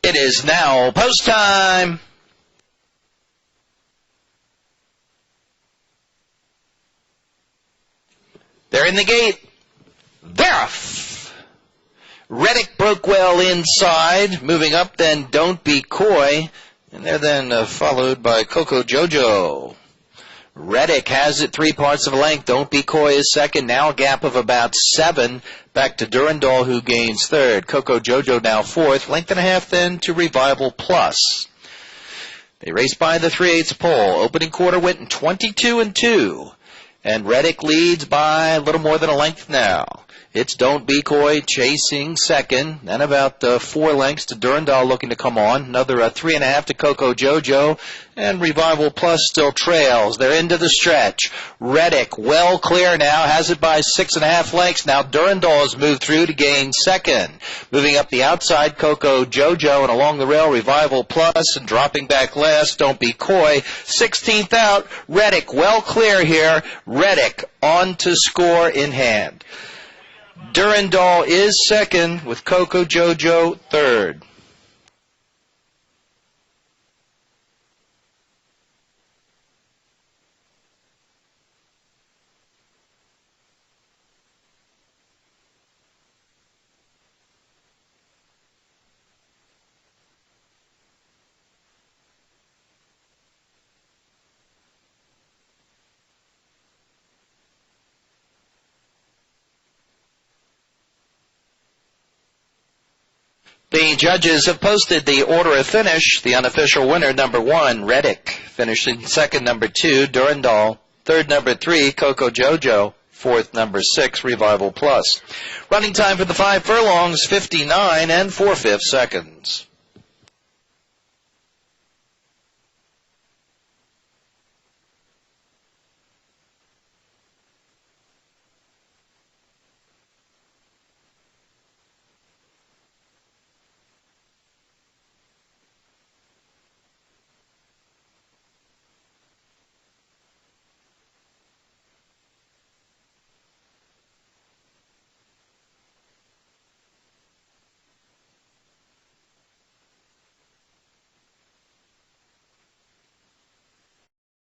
It is now post time. They're in the gate. They're off. Reddick broke well inside. Moving up then Don't Be Coy. And they're then followed by Coco Jojo. Reddick has it 3 parts of a length. Don't Be Coy is second. Now a gap of about 7. Back to Durandal, who gains third. Coco Jojo now fourth. Length and a half then to Revival Plus. They race by the 3/8 pole. Opening quarter went in 22-2. And Reddick leads by a little more than a length now. It's Don't Be Coy chasing second. Then about 4 lengths to Durandal looking to come on. Another 3.5 to Coco Jojo. And Revival Plus still trails. They're into the stretch. Reddick well clear now. Has it by 6.5 lengths. Now Durandal has moved through to gain second. Moving up the outside, Coco Jojo. And along the rail, Revival Plus. And dropping back last, Don't Be Coy. 16th out. Reddick well clear here. Reddick on to score in hand. Durandal is second with Coco Jojo third. The judges have posted the order of finish. The unofficial winner, number 1, Reddick. Finishing second, number 2, Durandal. Third, number 3, Coco Jojo. Fourth, number 6, Revival Plus. Running time for the 5 furlongs, 59 4/5 seconds.